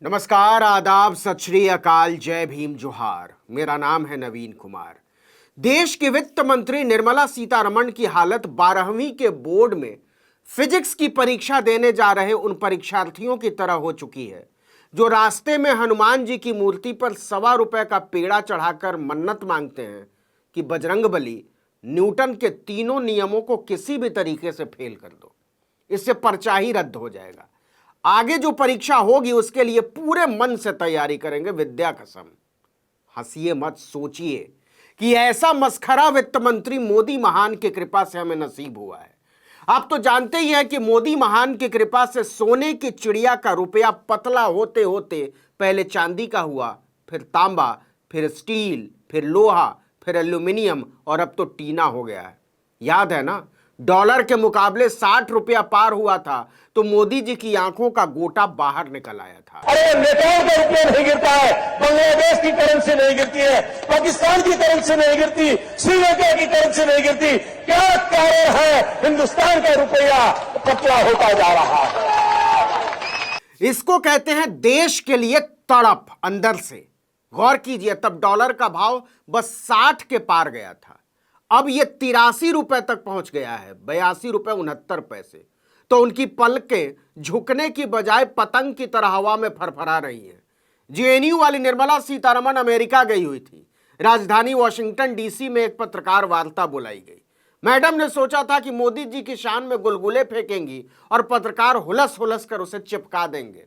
नमस्कार, आदाब, सत श्री अकाल, जय भीम, जोहार। मेरा नाम है नवीन कुमार। देश के वित्त मंत्री निर्मला सीतारमण की हालत 12वीं के बोर्ड में फिजिक्स की परीक्षा देने जा रहे उन परीक्षार्थियों की तरह हो चुकी है जो रास्ते में हनुमान जी की मूर्ति पर ₹1.25 का पेड़ा चढ़ाकर मन्नत मांगते हैं कि बजरंगबली न्यूटन के तीनों नियमों को किसी भी तरीके से फेल कर दो, इससे पर्चा ही रद्द हो जाएगा। आगे जो परीक्षा होगी उसके लिए पूरे मन से तैयारी करेंगे, विद्या कसम। हंसिए मत, सोचिए कि ऐसा मस्खरा वित्त मंत्री मोदी महान की कृपा से हमें नसीब हुआ है। आप तो जानते ही हैं कि मोदी महान की कृपा से सोने की चिड़िया का रुपया पतला होते होते पहले चांदी का हुआ, फिर तांबा, फिर स्टील, फिर लोहा, फिर एल्यूमिनियम और अब तो टीना हो गया है। याद है ना, डॉलर के मुकाबले ₹60 पार हुआ था तो मोदी जी की आंखों का गोटा बाहर निकल आया था। अरे नेपाल का रुपया नहीं गिरता है, बांग्लादेश की करेंसी नहीं गिरती है, पाकिस्तान की करेंसी नहीं गिरती, श्रीलंका की करेंसी नहीं गिरती। क्या कारण है हिंदुस्तान का रुपया पतला होता जा रहा है? इसको कहते हैं देश के लिए तड़प अंदर से। गौर कीजिए, तब डॉलर का भाव बस 60 के पार गया था, अब ये ₹83 तक पहुंच गया है, ₹82.69। तो उनकी पलकें झुकने की बजाय पतंग की तरह हवा में फरफरा रही हैं। जेएनयू वाली निर्मला सीतारमण अमेरिका गई हुई थी। राजधानी वॉशिंगटन डीसी में एक पत्रकार वार्ता बुलाई गई। मैडम ने सोचा था कि मोदी जी की शान में गुलगुले फेंकेंगी और पत्रकार हुलस हुलस कर उसे चिपका देंगे,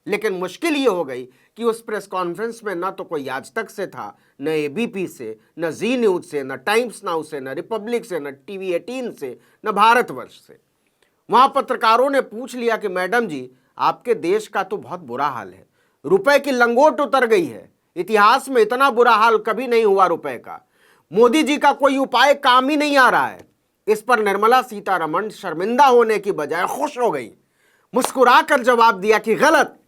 लेकिन मुश्किल ये हो गई कि उस प्रेस कॉन्फ्रेंस में न तो कोई आज तक से था, न एबीपी से, न जी न्यूज से, न टाइम्स नाउ से, न रिपब्लिक से, न टीवी 18 से, न भारतवर्ष से। वहां पत्रकारों ने पूछ लिया कि मैडम जी, आपके देश का तो बहुत बुरा हाल है, रुपए की लंगोट उतर गई है, इतिहास में इतना बुरा हाल कभी नहीं हुआ रुपए का, मोदी जी का कोई उपाय काम ही नहीं आ रहा है। इस पर निर्मला सीतारमण शर्मिंदा होने की बजाय खुश हो गई, मुस्कुराकर जवाब दिया कि गलत,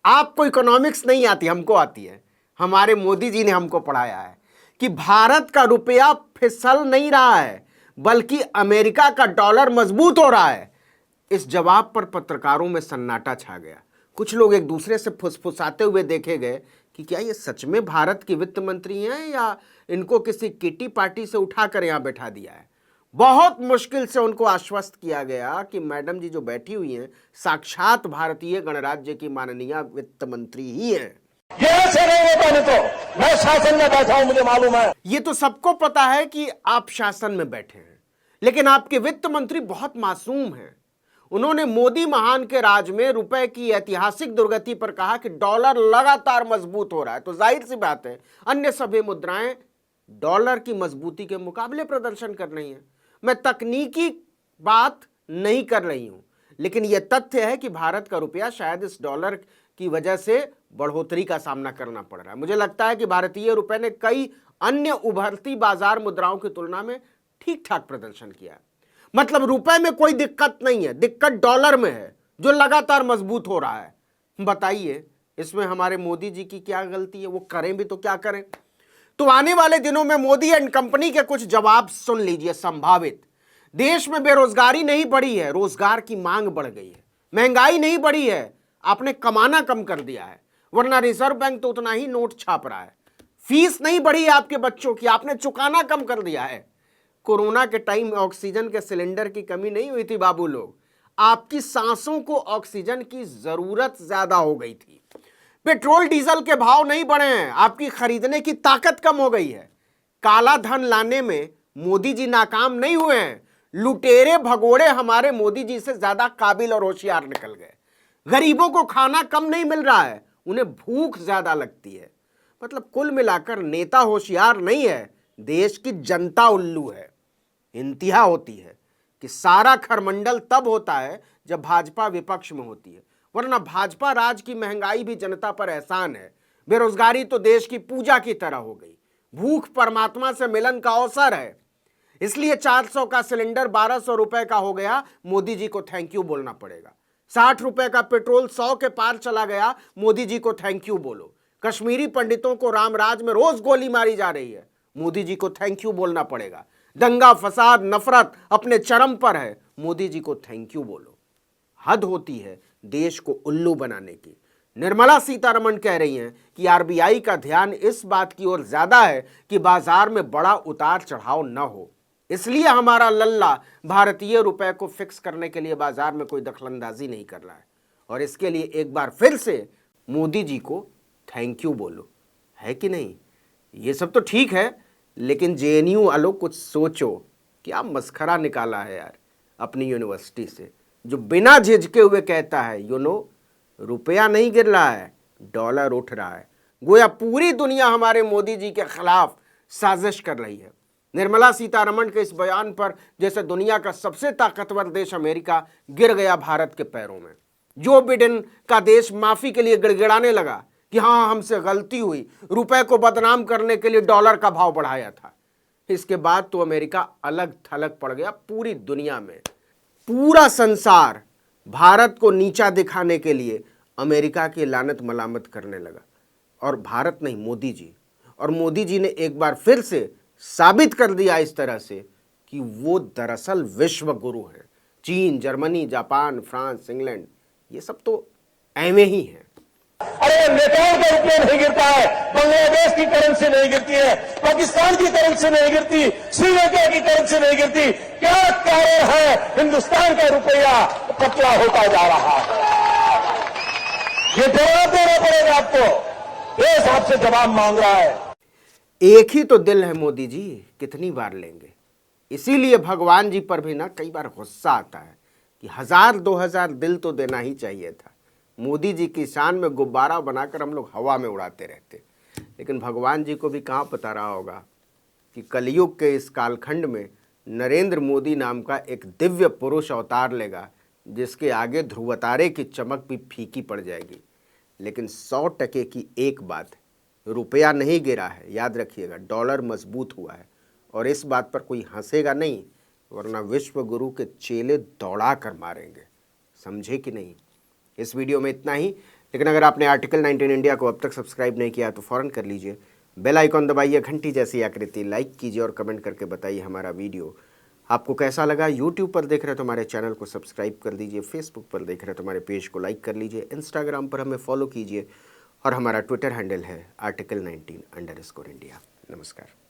आपको इकोनॉमिक्स नहीं आती, हमको आती है। हमारे मोदी जी ने हमको पढ़ाया है कि भारत का रुपया फिसल नहीं रहा है, बल्कि अमेरिका का डॉलर मजबूत हो रहा है। इस जवाब पर पत्रकारों में सन्नाटा छा गया। कुछ लोग एक दूसरे से फुसफुसाते हुए देखे गए कि क्या ये सच में भारत की वित्त मंत्री हैं या इनको किसी किटी पार्टी से उठाकर यहां बैठा दिया है। बहुत मुश्किल से उनको आश्वस्त किया गया कि मैडम जी जो बैठी हुई हैं साक्षात भारतीय गणराज्य की माननीय वित्त मंत्री ही हैं। ऐसे नहीं होता, नहीं तो मैं शासन में बैठा हूं, मुझे मालूम है। ये तो सबको पता है कि आप शासन में बैठे हैं, लेकिन आपके वित्त मंत्री बहुत मासूम हैं। उन्होंने मोदी महान के राज में रुपए की ऐतिहासिक दुर्गति पर कहा कि डॉलर लगातार मजबूत हो रहा है, तो जाहिर सी बात है अन्य सभी मुद्राएं डॉलर की मजबूती के मुकाबले प्रदर्शन कर रही हैं। मैं तकनीकी बात नहीं कर रही हूं, लेकिन यह तथ्य है कि भारत का रुपया शायद इस डॉलर की वजह से बढ़ोतरी का सामना करना पड़ रहा है। मुझे लगता है कि भारतीय रुपए ने कई अन्य उभरती बाजार मुद्राओं की तुलना में ठीक ठाक प्रदर्शन किया है। मतलब रुपए में कोई दिक्कत नहीं है, दिक्कत डॉलर में है जो लगातार मजबूत हो रहा है। बताइए इसमें हमारे मोदी जी की क्या गलती है? वो करें भी तो क्या करें। तो आने वाले दिनों में मोदी एंड कंपनी के कुछ जवाब सुन लीजिए संभावित। देश में बेरोजगारी नहीं बढ़ी है, रोजगार की मांग बढ़ गई है। महंगाई नहीं बढ़ी है, आपने कमाना कम कर दिया है, वरना रिजर्व बैंक तो उतना ही नोट छाप रहा है। फीस नहीं बढ़ी है आपके बच्चों की, आपने चुकाना कम कर दिया है। कोरोना के टाइम ऑक्सीजन के सिलेंडर की कमी नहीं हुई थी बाबू लोग, आपकी सांसों को ऑक्सीजन की जरूरत ज्यादा हो गई थी। पेट्रोल डीजल के भाव नहीं बढ़े हैं, आपकी खरीदने की ताकत कम हो गई है। काला धन लाने में मोदी जी नाकाम नहीं हुए हैं, लुटेरे भगोड़े हमारे मोदी जी से ज्यादा काबिल और होशियार निकल गए। गरीबों को खाना कम नहीं मिल रहा है, उन्हें भूख ज्यादा लगती है। मतलब कुल मिलाकर नेता होशियार नहीं है, देश की जनता उल्लू है। इंतहा होती है कि सारा खरमंडल तब होता है जब भाजपा विपक्ष में होती है, वरना भाजपा राज की महंगाई भी जनता पर एहसान है। बेरोजगारी तो देश की पूजा की तरह हो गई, भूख परमात्मा से मिलन का अवसर है। इसलिए 400 का सिलेंडर ₹1200 का हो गया, मोदी जी को थैंक यू बोलना पड़ेगा। ₹60 का पेट्रोल 100 के पार चला गया, मोदी जी को थैंक यू बोलो। कश्मीरी पंडितों को रामराज में रोज गोली मारी जा रही है, मोदी जी को थैंक यू बोलना पड़ेगा। दंगा फसाद नफरत अपने चरम पर है, मोदी जी को थैंक यू बोलो। हद होती है देश को उल्लू बनाने की। निर्मला सीतारमण कह रही हैं कि आरबीआई का ध्यान इस बात की ओर ज्यादा है कि बाजार में बड़ा उतार चढ़ाव न हो, इसलिए हमारा लल्ला भारतीय रुपए को फिक्स करने के लिए बाजार में कोई दखलंदाजी नहीं कर रहा है। और इसके लिए एक बार फिर से मोदी जी को थैंक यू बोलो, है कि नहीं? ये सब तो ठीक है, लेकिन जेएनयू वालों कुछ सोचो, क्या मस्खरा निकाला है यार अपनी यूनिवर्सिटी से, जो बिना झिझके हुए कहता है रुपया नहीं गिर रहा है, डॉलर उठ रहा है। गोया पूरी दुनिया हमारे मोदी जी के खिलाफ साजिश कर रही है। निर्मला सीतारमण के इस बयान पर जैसे दुनिया का सबसे ताकतवर देश अमेरिका गिर गया भारत के पैरों में। जो बिडेन का देश माफी के लिए गिड़गिड़ाने लगा कि हाँ हमसे गलती हुई, रुपए को बदनाम करने के लिए डॉलर का भाव बढ़ाया था। इसके बाद तो अमेरिका अलग थलग पड़ गया पूरी दुनिया में। पूरा संसार भारत को नीचा दिखाने के लिए अमेरिका की लानत मलामत करने लगा, और भारत नहीं, मोदी जी। और मोदी जी ने एक बार फिर से साबित कर दिया इस तरह से कि वो दरअसल विश्व गुरु हैं। चीन, जर्मनी, जापान, फ्रांस, इंग्लैंड, ये सब तो ऐवे ही हैं। अरे नेपाल का रुपया नहीं गिरता है, बांग्लादेश की करेंसी नहीं गिरती है, पाकिस्तान की करेंसी नहीं गिरती, श्रीलंका की करेंसी नहीं गिरती। क्या कारण है हिंदुस्तान का रुपया पतला होता जा रहा है? ये जवाब देना पड़ेगा आपको, देश आपसे जवाब मांग रहा है। एक ही तो दिल है मोदी जी, कितनी बार लेंगे? इसीलिए भगवान जी पर भी ना कई बार गुस्सा आता है कि 1000-2000 दिल तो देना ही चाहिए था। मोदी जी की शान में गुब्बारा बनाकर हम लोग हवा में उड़ाते रहते, लेकिन भगवान जी को भी कहाँ पता रहा होगा कि कलयुग के इस कालखंड में नरेंद्र मोदी नाम का एक दिव्य पुरुष अवतार लेगा, जिसके आगे ध्रुवतारे की चमक भी फीकी पड़ जाएगी। लेकिन 100% की एक बात, रुपया नहीं गिरा है, याद रखिएगा, डॉलर मजबूत हुआ है। और इस बात पर कोई हंसेगा नहीं, वरना विश्व गुरु के चेले दौड़ा कर मारेंगे। समझे कि नहीं? इस वीडियो में इतना ही, लेकिन अगर आपने आर्टिकल 19 इंडिया को अब तक सब्सक्राइब नहीं किया तो फ़ौरन कर लीजिए। बेल आइकॉन दबाइए, घंटी जैसी आकृति लाइक कीजिए और कमेंट करके बताइए हमारा वीडियो आपको कैसा लगा। यूट्यूब पर देख रहे हो तो हमारे चैनल को सब्सक्राइब कर दीजिए, फेसबुक पर देख रहे हो तो हमारे पेज को लाइक कर लीजिए, इंस्टाग्राम पर हमें फॉलो कीजिए और हमारा ट्विटर हैंडल है article19_India। नमस्कार।